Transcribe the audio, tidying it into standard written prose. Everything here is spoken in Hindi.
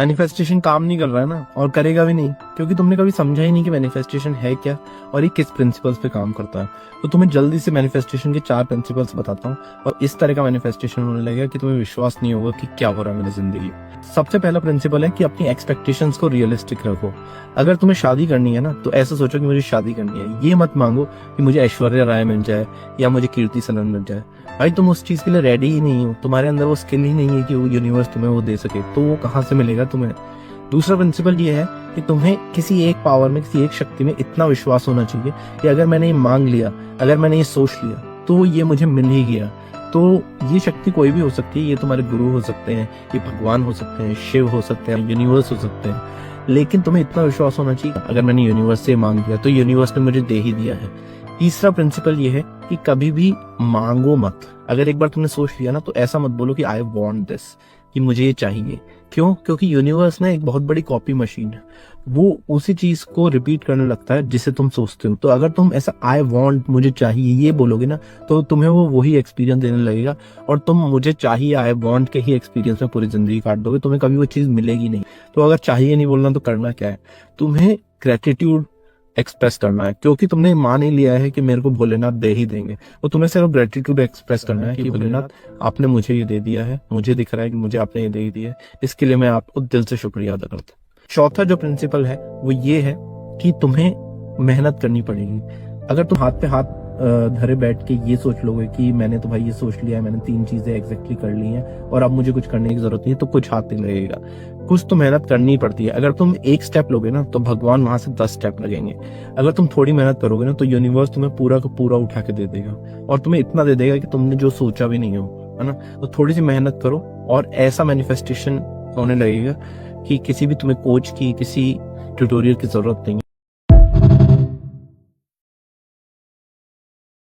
मैनिफेस्टेशन काम नहीं कर रहा है ना, और करेगा भी नहीं, क्योंकि तुमने कभी समझा ही नहीं कि मैनिफेस्टेशन है क्या और ये किस प्रिंसिपल्स पे काम करता है। तो तुम्हें जल्दी से मैनिफेस्टेशन के 4 प्रिंसिपल्स बताता हूँ, और इस तरह का मैनिफेस्टेशन होने लगेगा कि तुम्हें विश्वास नहीं होगा कि क्या हो रहा है मेरी जिंदगी। सबसे पहला प्रिंसिपल है कि अपनी एक्सपेक्टेशंस को रियलिस्टिक रखो। अगर तुम्हें शादी करनी है ना, तो ऐसा सोचो कि मुझे शादी करनी है। ये मत मांगो कि मुझे ऐश्वर्या राय मिल जाए या मुझे कीर्ति सनन मिल जाए। भाई तुम उस चीज के लिए रेडी ही नहीं हो, तुम्हारे अंदर वो स्किल ही नहीं है कि वो यूनिवर्स तुम्हें वो दे सके, तो वो कहाँ से मिलेगा तुम्हें। दूसरा प्रिंसिपल ये है कि तुम्हें किसी एक पावर में, किसी एक शक्ति में इतना विश्वास होना चाहिए कि अगर मैंने ये मांग लिया, अगर मैंने ये सोच लिया, तो ये मुझे मिल ही गया। तो ये शक्ति कोई भी हो सकती है, ये तुम्हारे गुरु हो सकते हैं, ये भगवान हो सकते हैं, शिव हो सकते हैं, यूनिवर्स हो सकते हैं, लेकिन तुम्हें इतना विश्वास होना चाहिए अगर मैंने यूनिवर्स से मांग लिया तो यूनिवर्स ने मुझे दे ही दिया है। तीसरा प्रिंसिपल ये है कि कभी भी मांगो मत। अगर एक बार तुमने सोच लिया ना, तो ऐसा मत बोलो कि आई वॉन्ट दिस, कि मुझे ये चाहिए। क्यों? क्योंकि यूनिवर्स ना एक बहुत बड़ी कॉपी मशीन है, वो उसी चीज को रिपीट करने लगता है जिसे तुम सोचते हो। तो अगर तुम ऐसा आई वॉन्ट, मुझे चाहिए, ये बोलोगे ना, तो तुम्हें वो वही एक्सपीरियंस देने लगेगा, और तुम मुझे चाहिए, आई वॉन्ट के ही एक्सपीरियंस में पूरी जिंदगी काट दोगे, तुम्हें कभी वो चीज मिलेगी नहीं। तो अगर चाहिए नहीं बोलना, तो करना क्या है, तुम्हें ग्रेटिट्यूड एक्सप्रेस करना है, क्योंकि तुमने मान ही लिया है कि मेरे को भोलेनाथ दे ही देंगे। तो तुम्हें सिर्फ ग्रेटिट्यूड एक्सप्रेस करना है कि भोलेनाथ, आपने मुझे ये दे दिया है, मुझे दिख रहा है कि मुझे आपने ये दे ही दिया है, इसके लिए मैं आपको दिल से शुक्रिया अदा करता हूँ। चौथा जो प्रिंसिपल है वो ये है कि तुम्हें मेहनत करनी पड़ेगी। अगर तुम हाथ पे हाथ धरे बैठ के ये सोच लोगे कि मैंने तो भाई ये सोच लिया है, मैंने 3 चीजें एग्जैक्टली कर ली हैं और अब मुझे कुछ करने की जरूरत नहीं है, तो कुछ हाथ नहीं लगेगा। कुछ तो मेहनत करनी पड़ती है। अगर तुम एक स्टेप लोगे ना, तो भगवान वहां से 10 स्टेप लगेंगे। अगर तुम थोड़ी मेहनत करोगे ना, तो यूनिवर्स तुम्हें पूरा का पूरा उठा के दे देगा, और तुम्हें इतना दे देगा कि तुमने जो सोचा भी नहीं हो, है ना। तो थोड़ी सी मेहनत करो, और ऐसा मैनिफेस्टेशन होने लगेगा कि किसी भी तुम्हें कोच की, किसी ट्यूटोरियल की जरूरत नहीं है।